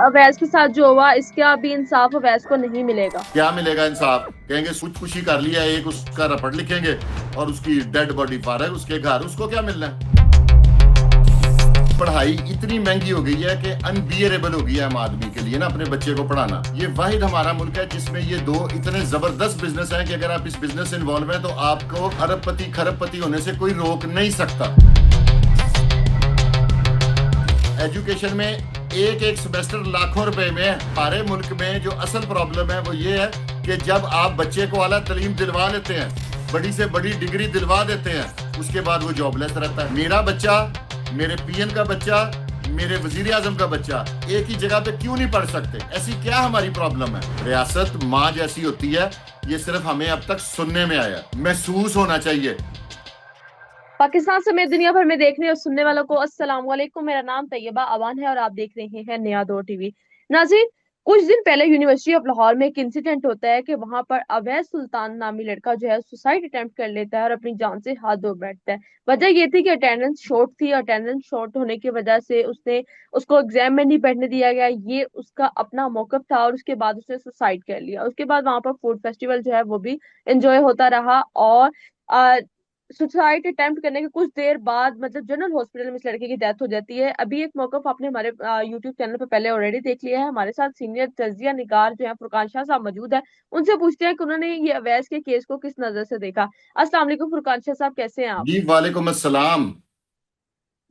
अवैस के साथ जो हुआ इसका भी इंसाफ अवैस को नहीं मिलेगा। क्या मिलेगा इंसाफ? कहेंगे कुछ ही कर लिया, एक उसका रपट लिखेंगे और उसकी डेड बॉडी फारग उसके घर, उसको क्या मिलना है? पढ़ाई इतनी महंगी हो गई है कि अनबियरेबल हो गई है आम आदमी के लिए ना अपने बच्चे को पढ़ाना। ये वाहिद हमारा मुल्क है जिसमें ये दो इतने जबरदस्त बिजनेस हैं कि अगर आप इस बिजनेस से इन्वॉल्व हैं तो आपको अरबपति खरबपति होने से कोई रोक नहीं सकता। एजुकेशन में एक एक सेमेस्टर लाखों रुपए में है। हमारे मुल्क में जो असल प्रॉब्लम है वो ये है कि जब आप बच्चे को आला तालीम दिलवा लेते हैं, बड़ी से बड़ी डिग्री दिलवा देते हैं, उसके बाद वो जॉबलेस रहता है। मेरा बच्चा, मेरे पीएम का बच्चा, मेरे वजीर आजम का बच्चा एक ही जगह पे क्यों नहीं पढ़ सकते? ऐसी क्या हमारी प्रॉब्लम है? रियासत माँ जैसी होती है, ये सिर्फ हमें अब तक सुनने में आया, महसूस होना चाहिए। पाकिस्तान समेत दुनिया भर में देखने और सुनने वालों को अस्सलाम वालेकुम। मेरा नाम तैयबा अवान है और आप देख रहे हैं नया दौर टीवी। नाज़रीन, कुछ दिन पहले यूनिवर्सिटी ऑफ लाहौर में एक इंसिडेंट होता है कि वहां पर अवैस सुल्तान नामी लड़का जो है सुसाइड अटेम्प्ट कर लेता है और अपनी जान से हाथ धो बैठता है। वजह ये थी कि अटेंडेंस शॉर्ट थी। अटेंडेंस शॉर्ट होने की वजह से उसको एग्जाम में नहीं बैठने दिया गया। ये उसका अपना मौकफ था और उसके बाद उसने सुसाइड कर लिया। उसके बाद वहां पर फूड फेस्टिवल जो है वो भी एंजॉय होता रहा और सुसाइड अटेम्प्ट करने के कुछ देर बाद मतलब जनरल हॉस्पिटल में इस लड़के की डेथ हो जाती है। अभी एक मौकफ आपने हमारे यूट्यूब चैनल पर पहले ऑलरेडी देख लिया है। हमारे साथ सीनियर तजिया निगार जो है फुरकान शाह साहब मौजूद है। उनसे पूछते हैं कि उन्होंने ये अवैस के केस को किस नजर से देखा। अस्सलाम वालेकुम फुरकान शाह साहब, कैसे हैं आप? जी वालेकुम अस्सलाम।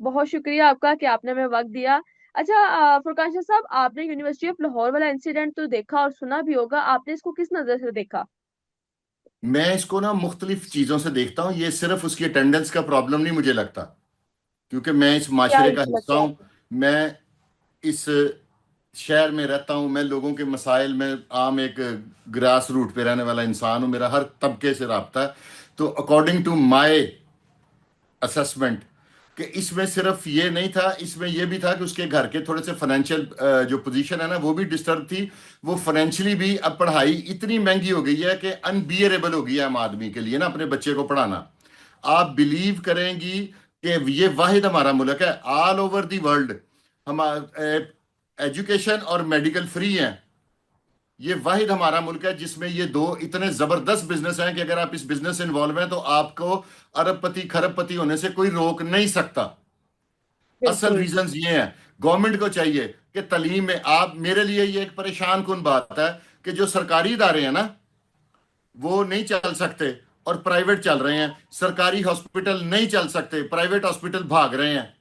बहुत शुक्रिया आपका कि आपने हमें वक्त दिया। अच्छा, फुरकान शाह साहब, आपने यूनिवर्सिटी ऑफ लाहौर वाला इंसिडेंट तो देखा और सुना भी होगा, आपने इसको किस नजर से देखा? मैं इसको ना मुख्तलिफ चीजों से देखता हूँ, ये सिर्फ उसकी अटेंडेंस का प्रॉब्लम नहीं मुझे लगता, क्योंकि मैं इस क्या माशरे का हिस्सा लगता है हूँ। आपको? मैं इस शहर में रहता हूँ, मैं लोगों के मसाइल में आम एक ग्रास रूट पे रहने वाला इंसान हूँ, मेरा हर तबके से राब्ता है। तो अकॉर्डिंग टू माय असेसमेंट कि इसमें सिर्फ ये नहीं था, इसमें ये भी था कि उसके घर के थोड़े से फाइनेंशियल जो पोजीशन है ना वो भी डिस्टर्ब थी। वो फाइनेंशियली भी, अब पढ़ाई इतनी महंगी हो गई है कि अनबियरेबल हो गई है आम आदमी के लिए ना अपने बच्चे को पढ़ाना। आप बिलीव करेंगी कि ये वाहिद हमारा मुल्क है ऑल ओवर दी वर्ल्ड, हम एजुकेशन और मेडिकल फ्री हैं। ये वाहिद हमारा मुल्क है जिसमें ये दो इतने जबरदस्त बिजनेस हैं कि अगर आप इस बिजनेस से इन्वॉल्व हैं तो आपको अरबपति खरबपति होने से कोई रोक नहीं सकता। असल बिल्कुल। रीजंस ये हैं। गवर्नमेंट को चाहिए कि तालीम में, आप, मेरे लिए ये एक परेशान कुन बात है कि जो सरकारी इदारे हैं ना वो नहीं चल सकते और प्राइवेट चल रहे हैं। सरकारी हॉस्पिटल नहीं चल सकते, प्राइवेट हॉस्पिटल भाग रहे हैं।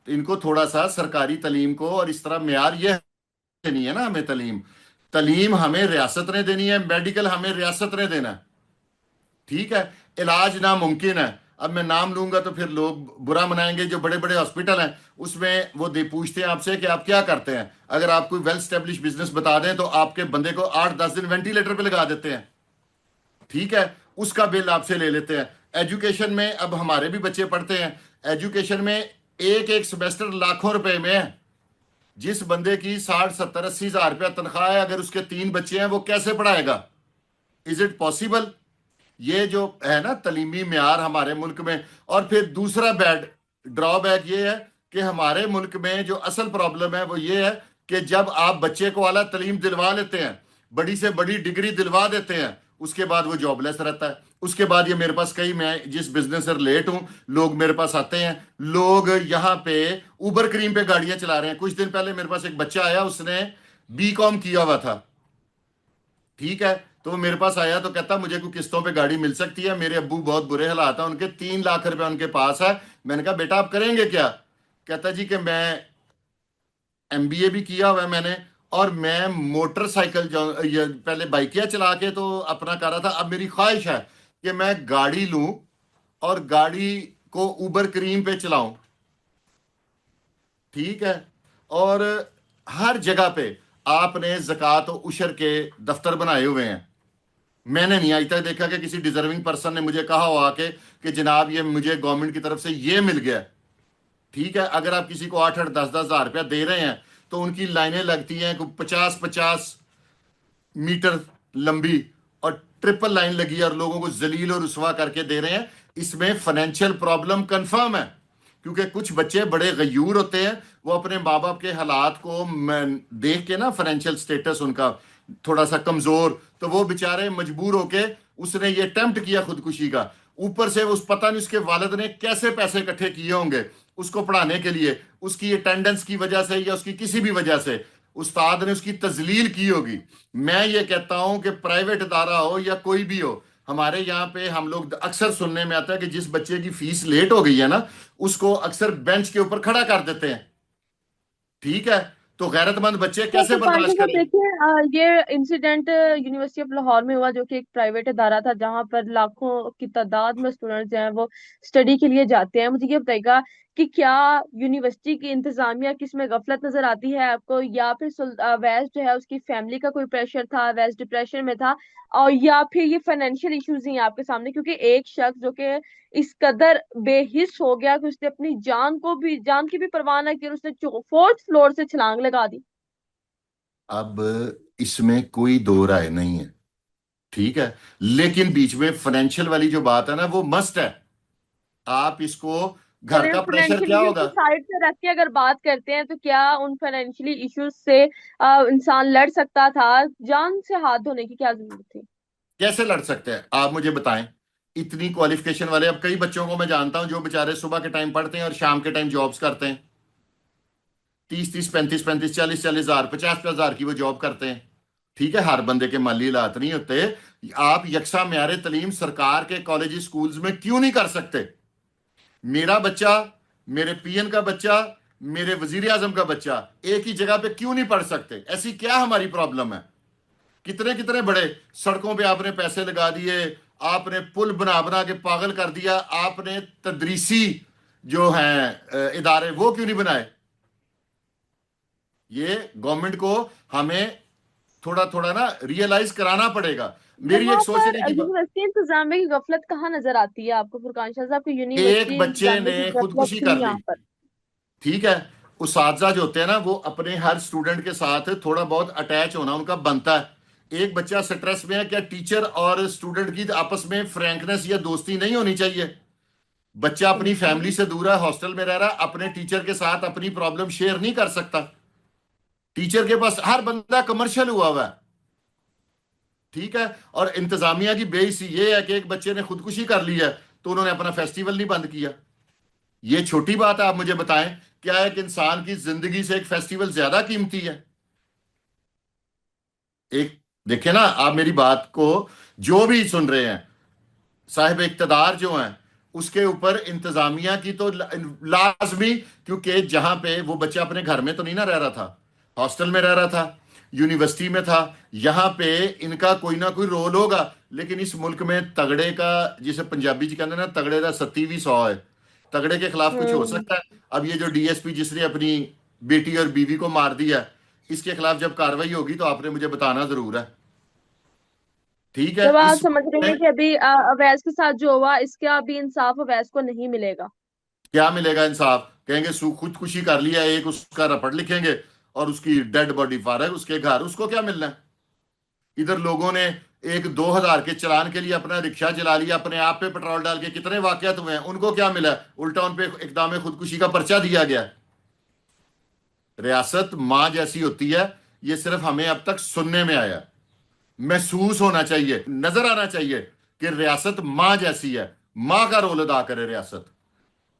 तो इनको थोड़ा सा सरकारी तालीम को और इस तरह मेयार ये नहीं है ना, हमें तालीम तालीम हमें रियासत ने देनी है, मेडिकल हमें रियासत ने देना है। ठीक है, इलाज नामुमकिन है। अब मैं नाम लूंगा तो फिर लोग बुरा मनाएंगे। जो बड़े बड़े हॉस्पिटल हैं उसमें वो दे पूछते हैं आपसे कि आप क्या करते हैं। अगर आप कोई वेल स्टेब्लिश बिजनेस बता दें तो आपके बंदे को 8-10 दिन वेंटिलेटर पे लगा देते हैं। ठीक है, उसका बिल आपसे ले लेते हैं। एजुकेशन में, अब हमारे भी बच्चे पढ़ते हैं, एजुकेशन में एक एक सेमेस्टर लाखों रुपए में है। जिस बंदे की 60-70-80 हजार रुपया तनख्वाह है, अगर उसके 3 बच्चे हैं वो कैसे पढ़ाएगा? Is it possible? ये जो है ना तलीमी मेयार हमारे मुल्क में। और फिर दूसरा बैड ड्रॉबैक ये है कि हमारे मुल्क में जो असल प्रॉब्लम है वो ये है कि जब आप बच्चे को आला तालीम दिलवा लेते हैं, बड़ी से बड़ी डिग्री दिलवा देते हैं, उसके बाद वो जॉबलेस रहता है। उसके बाद ये मेरे पास कई, मैं जिस बिजनेस से रिलेट हूं, लोग मेरे पास आते हैं, लोग यहाँ पे उबर क्रीम पे गाड़ियां चला रहे हैं। कुछ दिन पहले मेरे पास एक बच्चा आया, उसने बीकॉम किया हुआ था। ठीक है, तो वो मेरे पास आया तो कहता मुझे कोई किस्तों पे गाड़ी मिल सकती है, मेरे अब्बू बहुत बुरे हालात हैं उनके, 3 लाख रुपए उनके पास है। मैंने कहा बेटा आप करेंगे क्या? कहता जी कि मैं एमबीए भी किया हुआ है मैंने, और मैं मोटरसाइकिल जो ये पहले बाइकिया चला के तो अपना कर रहा था, अब मेरी ख्वाहिश है कि मैं गाड़ी लूं और गाड़ी को उबर क्रीम पे चलाऊं। ठीक है, और हर जगह पे आपने ज़कात और उशर के दफ्तर बनाए हुए हैं। मैंने नहीं आज तक देखा कि किसी डिजर्विंग पर्सन ने मुझे कहा हो आके कि जनाब ये मुझे गवर्नमेंट की तरफ से ये मिल गया। ठीक है, अगर आप किसी को 8-8 10-10 हजार रुपया दे रहे हैं तो उनकी लाइनें लगती हैं 50-50 मीटर लंबी, और ट्रिपल लाइन लगी है और लोगों को जलील और रुसवा करके दे रहे हैं। इसमें फाइनेंशियल प्रॉब्लम कंफर्म है। کیونکہ کچھ بچے بڑے غیور ہوتے ہیں، وہ اپنے ماں باپ کے حالات کو دیکھ کے نا، فائنینشیل سٹیٹس ان کا تھوڑا سا کمزور، تو وہ بےچارے مجبور ہو کے اس نے یہ اٹیمپٹ کیا خودکشی کا، اوپر سے اس پتہ نہیں اس کے والد نے کیسے پیسے اکٹھے کیے ہوں گے اس کو پڑھانے کے لیے، اس کی اٹینڈنس کی وجہ سے یا اس کی کسی بھی وجہ سے استاد نے اس کی تذلیل کی ہوگی۔ میں یہ کہتا ہوں کہ پرائیویٹ ادارہ ہو یا کوئی بھی ہو، ہمارے یہاں پہ ہم لوگ اکثر سننے میں آتا ہے کہ جس بچے کی فیس لیٹ ہو گئی ہے نا، اس کو اکثر بینچ کے اوپر کھڑا کر دیتے ہیں۔ ٹھیک ہے، تو غیرت مند بچے تو کیسے فرقان برداشت صاحب کریں؟ دیکھیں، یہ انسیڈنٹ یونیورسٹی آف لاہور میں ہوا، جو کہ ایک پرائیویٹ ادارہ تھا جہاں پر لاکھوں کی تعداد میں اسٹوڈنٹس جو ہیں وہ اسٹڈی کے لیے جاتے ہیں۔ مجھے یہ بتائیے گا کہ کیا یونیورسٹی کی انتظامیہ کی اس میں غفلت نظر آتی ہے آپ کو، یا پھر اویس جو ہے اس کی فیملی کا کوئی پریشر تھا، اویس ڈپریشن میں تھا، اور یا پھر یہ فائنینشیل ایشوز ہی ہیں آپ کے سامنے؟ کیونکہ ایک شخص جو کہ اس قدر بے حس ہو گیا کہ اس نے اپنی جان کی بھی پرواہ نہ کی اور اس نے 4th فلور سے چھلانگ لگا دی۔ اب اس میں کوئی دو رائے نہیں ہے، ٹھیک ہے، لیکن بیچ میں فائنینشیل والی جو بات ہے نا وہ مسٹ ہے۔ آپ اس کو، گھر چلیں کا پریشر فائنینشیل کیا ایشوز کو ہوگا؟ سائڈ پہ رکھ کے اگر بات کرتے ہیں تو کیا ان فائنینشیلی ایشوز سے انسان لڑ سکتا تھا؟ جان سے ہاتھ دھونے کی کیا ضرورت تھی؟ کیسے لڑ سکتے ہیں آپ مجھے بتائیں؟ اتنی کوالیفیکیشن والے، اب کئی بچوں کو میں جانتا ہوں جو بےچارے صبح کے ٹائم پڑھتے ہیں اور شام کے ٹائم جابس کرتے ہیں، 30 30 35 35 40 40 ہزار 50 50 ہزار کی وہ جاب کرتے ہیں۔ ٹھیک ہے، ہر بندے کے مالی حالات نہیں ہوتے۔ آپ یکساں معیار تعلیم سرکار کے کالج سکولز میں کیوں نہیں کر سکتے؟ میرا بچہ، میرے پی این کا بچہ، میرے وزیر اعظم کا بچہ ایک ہی جگہ پہ کیوں نہیں پڑھ سکتے؟ ایسی کیا ہماری پرابلم ہے؟ کتنے کتنے بڑے سڑکوں پہ آپ نے پیسے لگا دیے، آپ نے پل بنا بنا کے پاگل کر دیا، آپ نے تدریسی جو ہیں ادارے وہ کیوں نہیں بنائے؟ یہ گورنمنٹ کو ہمیں تھوڑا تھوڑا نا ریئلائز کرانا پڑے گا۔ میری ایک یہاں پر سوچنے کی بات، یونیورسٹی انتظامیہ کی غفلت کہاں نظر آتی ہے آپ کو فرقان شاہ صاحب کی؟ ایک یونیورسٹی بچے انتظامیہ نے کی غفلت خودکشی تھی کر لی، یہاں پر؟ ٹھیک ہے، اساتذہ جو ہوتے ہیں نا وہ اپنے ہر اسٹوڈنٹ کے ساتھ تھوڑا بہت اٹیچ ہونا ان کا بنتا ہے۔ ایک بچہ سٹریس میں ہے، کیا ٹیچر اور اسٹوڈنٹ کی آپس میں فرینکنس یا دوستی نہیں ہونی چاہیے؟ بچہ اپنی فیملی سے دور ہے، ہاسٹل میں رہ رہا ہے، اپنے ٹیچر کے ساتھ اپنی پرابلم شیئر نہیں کر سکتا۔ ٹیچر کے پاس ہر بندہ کمرشل ہوا ہے، ٹھیک ہے، اور انتظامیہ کی بے حسی یہ ہے کہ ایک بچے نے خودکشی کر لی ہے تو انہوں نے اپنا فیسٹیول نہیں بند کیا۔ یہ چھوٹی بات ہے؟ آپ مجھے بتائیں، کیا ایک انسان کی زندگی سے ایک فیسٹیول زیادہ قیمتی ہے؟ ایک، دیکھیں نا آپ میری بات کو، جو بھی سن رہے ہیں صاحب اقتدار جو ہیں، اس کے اوپر انتظامیہ کی تو لازمی، کیونکہ جہاں پہ وہ بچہ اپنے گھر میں تو نہیں نہ رہ رہا تھا، ہاسٹل میں رہ رہا تھا، یونیورسٹی میں تھا، یہاں پہ ان کا کوئی نہ کوئی رول ہوگا۔ لیکن اس ملک میں تگڑے کا، جسے پنجابی جی کہتے ہیں نا، تگڑے کا 37 ہے، تگڑے کے خلاف کچھ ہو ہوں سکتا ہے؟ اب یہ جو ڈی ایس پی جس نے اپنی بیٹی اور بیوی کو مار دیا، اس کے خلاف جب کاروائی ہوگی تو آپ نے مجھے بتانا ضرور ہے، ٹھیک ہے؟ جب آپ اس سمجھ رہے میں ہیں کہ ابھی اویس کے ساتھ جو ہوا اس کا ابھی انصاف اویس کو نہیں ملے گا؟ کیا ملے گا انصاف؟ کہیں گے خودکشی کر لیا، ایک اس کا رپٹ لکھیں گے اور اس کی ڈیڈ باڈی فارغ اس کے گھر، اس کو کیا ملنا ہے؟ ادھر لوگوں نے ایک 2,000 کے چلان کے لیے اپنا رکشہ چلا لیا، اپنے آپ پہ پیٹرول ڈال کے، کتنے واقعات ہوئے ہیں، ان کو کیا ملا؟ الٹا ان پہ اقدام خودکشی کا پرچہ دیا گیا۔ ریاست ماں جیسی ہوتی ہے، یہ صرف ہمیں اب تک سننے میں آیا، محسوس ہونا چاہیے، نظر آنا چاہیے کہ ریاست ماں جیسی ہے، ماں کا رول ادا کرے ریاست۔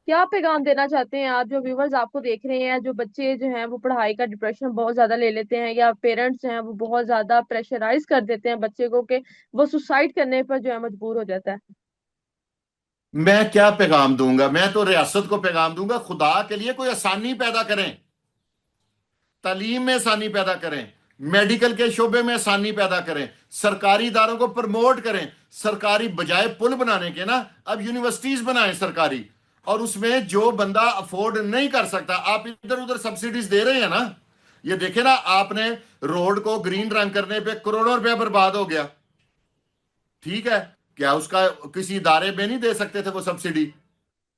کیا پیغام دینا چاہتے ہیں آپ، جو ویورز آپ کو دیکھ رہے ہیں، جو بچے جو ہیں وہ پڑھائی کا ڈپریشن بہت زیادہ لے لیتے ہیں، یا پیرنٹس ہیں وہ بہت زیادہ پریشرائز کر دیتے ہیں بچے کو کہ وہ سوسائڈ کرنے پر جو ہے مجبور ہو جاتا ہے؟ میں کیا پیغام دوں گا؟ میں تو ریاست کو پیغام دوں گا، خدا کے لیے کوئی آسانی پیدا کریں، تعلیم میں آسانی پیدا کریں، میڈیکل کے شعبے میں آسانی پیدا کریں، سرکاری اداروں کو پروموٹ کریں، سرکاری بجائے پل بنانے کے نا اب یونیورسٹیز بنائیں سرکاری، اور اس میں جو بندہ افورڈ نہیں کر سکتا، آپ ادھر ادھر سبسڈیز دے رہے ہیں نا، یہ دیکھیں نا، آپ نے روڈ کو گرین رنگ کرنے پہ کروڑوں روپے برباد ہو گیا، ٹھیک ہے، کیا اس کا کسی ادارے میں نہیں دے سکتے تھے وہ سبسڈی؟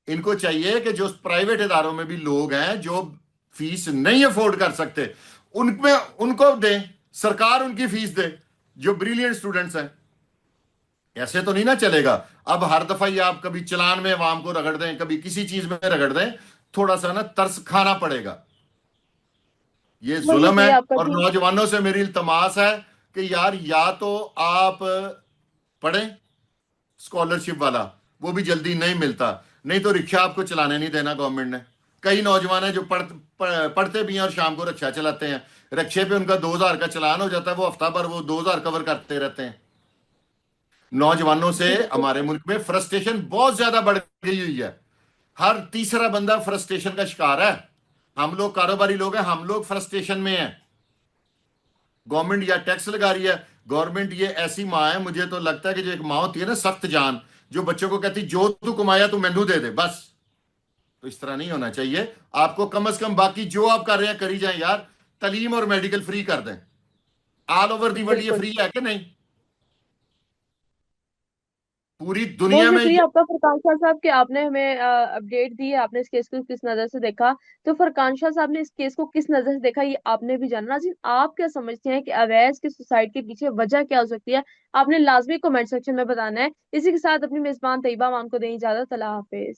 ان کو چاہیے کہ جو پرائیویٹ اداروں میں بھی لوگ ہیں جو فیس نہیں افورڈ کر سکتے، ان کو دیں، سرکار ان کی فیس دے، جو بریلینٹ سٹوڈنٹس ہیں۔ ایسے تو نہیں نہ چلے گا۔ اب ہر دفعہ یہ آپ کبھی چلان میں عوام کو رگڑ دیں، کبھی کسی چیز میں رگڑ دیں، थोड़ा सा ना तरस खाना पड़ेगा। ये वही जुल्म वही है। आपका और जो नौजवानों से मेरी इल्तमास है कि यार या तो आप पढ़ें स्कॉलरशिप वाला, वो भी जल्दी नहीं मिलता, नहीं तो रिक्शा आपको चलाने नहीं देना गवर्नमेंट ने। कई नौजवान हैं जो पढ़ते भी हैं और शाम को रिक्शा चलाते हैं, रिक्शे पे उनका 2,000 का चालान हो जाता है, वो हफ्ता भर वो 2,000 कवर करते रहते हैं। नौजवानों से जी बिल्कुल हमारे मुल्क में फ्रस्ट्रेशन बहुत ज्यादा बढ़ गई हुई है। हर तीसरा बंदा फ्रस्ट्रेशन का शिकार है। हम लोग कारोबारी लोग हैं, हम लोग फ्रस्ट्रेशन में हैं। गवर्नमेंट या टैक्स लगा रही है। गवर्नमेंट ये ऐसी माँ है, मुझे तो लगता है कि जो एक माँ होती है ना सख्त जान, जो बच्चों को कहती जो तू कमाया तू मैनू दे दे बस। तो इस तरह नहीं होना चाहिए। आपको कम से कम बाकी जो आप कर रहे हैं करी जाए यार। तालीम और मेडिकल फ्री कर दें। ऑल ओवर दी वर्ल्ड ये बिल्कुल। फ्री है कि नहीं? पूरी बहुत दुनिया में शुक्रिया आपका फरकान शाह साहब कि आपने हमें अपडेट दी है, आपने इस केस को किस नजर से देखा। तो फरकान शाह साहब ने इस केस को किस नजर से देखा ये आपने भी जाना। नाज़रीन, आप क्या समझते हैं कि अवैध की सुसाइड के पीछे वजह क्या हो सकती है? आपने लाजमी कमेंट सेक्शन में बताना है। इसी के साथ अपनी मेजबान तैयबा मान को दें इजाजत। अल्लाह हाफिज।